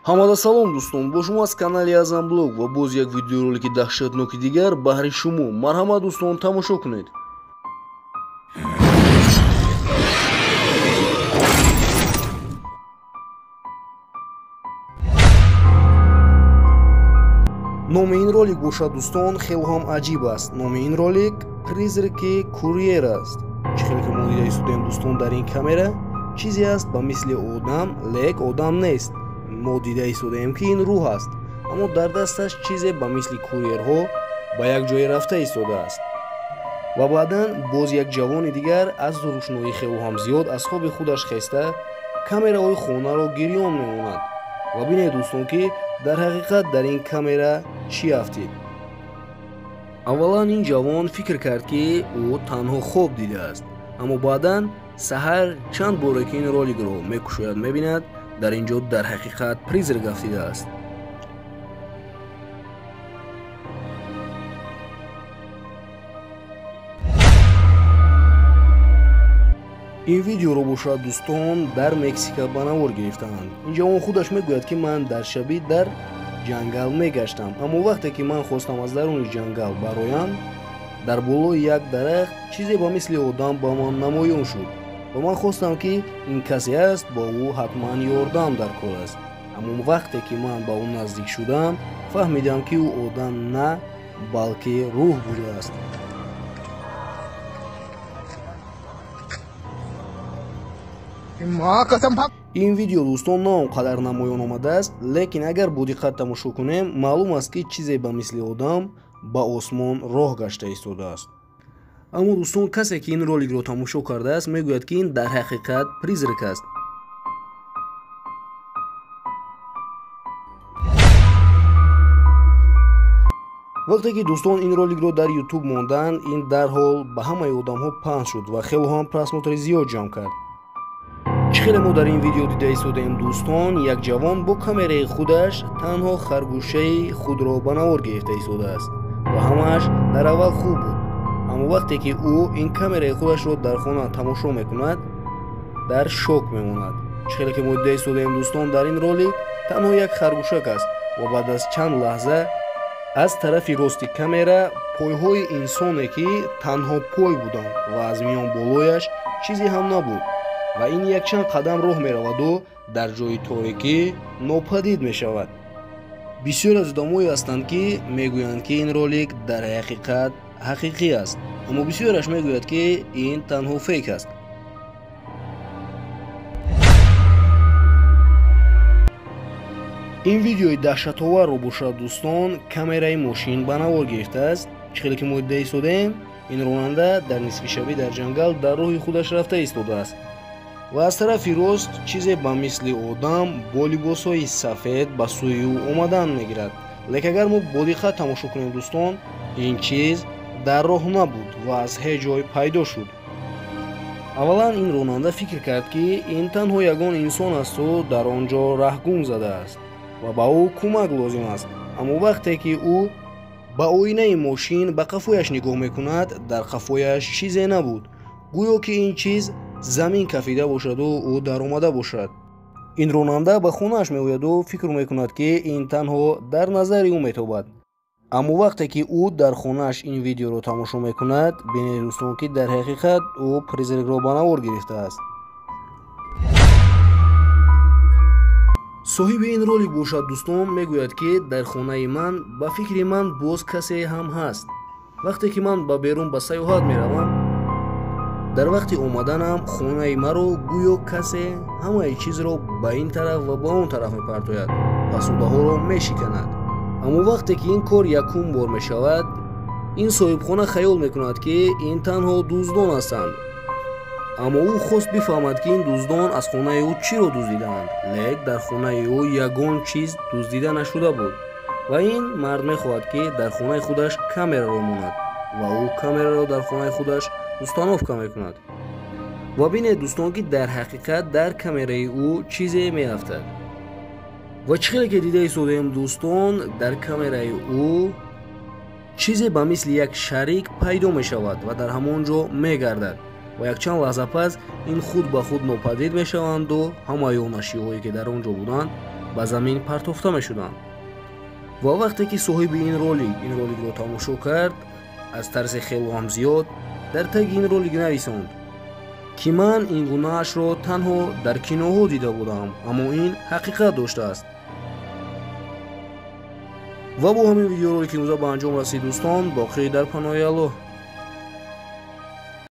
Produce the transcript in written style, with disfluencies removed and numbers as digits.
ҳамада салом дӯстон, бо шумо аз канали Азам блог ва боз як видеоролики даҳшатноки дигар баҳри шумо. Марҳамат дӯстон, тамошо кунед. номи ин ролик бошад дӯстон хело ҳам аҷиб аст. номи ин ролик призраки курьер аст. чӣ хеле ки мо дида истодаем дӯстон дар ин камера чизе аст ба мисли одам, лек одам нест. мо дида истодаем ки ин рӯҳ аст, аммо дар дасташ чизе ба мисли курьерҳо ба як ҷое рафта истодааст. ва баъдан боз як ҷавони дигар аз рӯшноӣ хело ҳам зиёд аз хоби худаш хеста камераҳои хонаро гирён мемонад. ва бинед дӯстон ки дар ҳақиқат дар ин камера чӣ афтид. аввалан ин ҷавон фикр кард ки ӯ танҳо хоб дидааст, аммо баъдан саҳар чанд боре ки ин роликро мекушояд мебинад дар ин ҷо дар ҳақиқат призрак афтидааст. ин видеоро бошад дӯстон дар Мексика ба навор гирифтаанд. ин ҷавон худаш мегӯяд ки ман дар шаби дар ҷангал мегаштам, аммо вақте ки ман хостам аз даруни ҷангал бароям, дар болои як дарахт чизе ба мисли одам ба ман намоён шуд ва ман хостам ки ин касе аст, бо ӯ ҳатман ёрдам дар кор аст. аммо вақте ки ман ба ӯ наздик шудам, фаҳмидам ки ӯ одам на, балки рӯҳ будааст. ин видео дӯстон на он қадар намоён омадааст, лекин агар бодиққат тамошо кунем маълум аст ки чизе ба мисли одам ба осмон роҳ гашта истодааст. аммо дӯстон касе ки ин роликро тамошо кардааст мегӯяд ки ин дар ҳақиқат призрак аст. вақте ки дӯстон ин роликро дар YouTube монданд, ин дарҳол ба ҳамаи одамҳо паҳн шуд ва хело ҳам просмотри зиёд ҷамъ кард. чӣ хеле мо дар ин видео дида истодаем дӯстон, як ҷавон бо камераи худаш танҳо харгӯшаи худро ба навор гирифта истодааст ва ҳамааш дар аввал хуб буд, аммо вақте ки ӯ ин камераи худашро дар хона тамошо мекунад, дар шок мемонад. чӣ хеле ки мо дида истодаем дӯстон дар ин ролик танҳо як харгӯшак аст ва баъд аз чанд лаҳза аз тарафи рости камера пойҳои инсоне ки танҳо пой буданд ва аз миён болояш чизе ҳам набуд ва ин якчанд қадам роҳ мераваду дар ҷои торикӣ нопадид мешавад. бисёр аз одамое ҳастанд ки мегӯянд ки ин ролик дар ҳақиқат ҳақиқӣ аст, аммо бисёраш мегӯяд ки ин танҳо фейк аст. ин видеои даҳшатоварро бошад дӯстон камераи мошин ба навор гирифтааст. чӣ хеле ки мо дида истодаем, ин ронанда дар нисфи шабӣ дар ҷангал дар роҳи худаш рафта истодааст ва аз тарафи рост чизе ба мисли одам бо либосҳои сафед ба сӯи ӯ омадан мегирад. лек агар мо бодиққат тамошо кунем дӯстон, ин чиз дар роҳ набуд ва аз ҳеҷ ҷой пайдо шуд. аввалан ин ронанда фикр кард ки ин танҳо ягон инсон асту дар он ҷо раҳгум задааст ва ба ӯ кӯмак лозим аст. аммо вақте ки ӯ ба оинаи мошин ба қафояш нигоҳ мекунад, дар қафояш чизе набуд, гӯё ки ин чиз замин кафида бошаду ӯ даромада бошад. ин ронанда ба хонааш меояду фикр мекунад ки ин танҳо дар назари ӯ метобад. аммо вақте ки ӯ дар хонааш ин видеоро тамошо мекунад, бинед дӯстон ки дар ҳақиқат ӯ призракро ба навор гирифтааст. соҳиби ин ролик бошад дӯстон мегӯяд ки дар хонаи ман ба фикри ман боз касе ҳам ҳаст. вақте ки ман ба берун ба саёҳат меравам, дар вақти омаданам хонаи маро гӯё касе ҳамаи чизро ба ин тараф ва ба он тараф мепартояд, посудаҳоро мешиканад. аммо вақте ки ин кор якум бор мешавад, ин соҳибхона хаёл мекунад ки ин танҳо дуздон ҳастанд. аммо ӯ хост бифаҳмад ки ин дуздон аз хонаи ӯ чиро дуздидаанд, лек дар хонаи ӯ ягон чиз дуздида нашуда буд ва ин мард мехоҳад ки дар хонаи худаш камераро монад ва ӯ камераро дар хонаи худаш установка мекунад. ва бинед дӯстон ки дар ҳақиқат дар камераи ӯ чизе меафтад. ва чӣ хеле ки дида истодаем дӯстон, дар камераи ӯ чизе ба мисли як шарик пайдо мешавад ва дар ҳамон ҷо мегардад ва якчанд лаҳза пас ин худ ба худ нопадид мешаванду ҳамаи он ашёҳое ки дар он ҷо буданд ба замин партофта мешуданд. ва вақте ки соҳиби ин роликро тамошо кард, аз тарзи хелу ҳам зиёд дар таги ин ролик нависонд ки ман ин гунаашро танҳо дар киноҳо дида будам, аммо ин ҳақиқат доштааст. ва бо ҳамин видеоролики имрӯза ба анҷом расид дӯстон. боқӣ дар паноҳи Аллоҳ.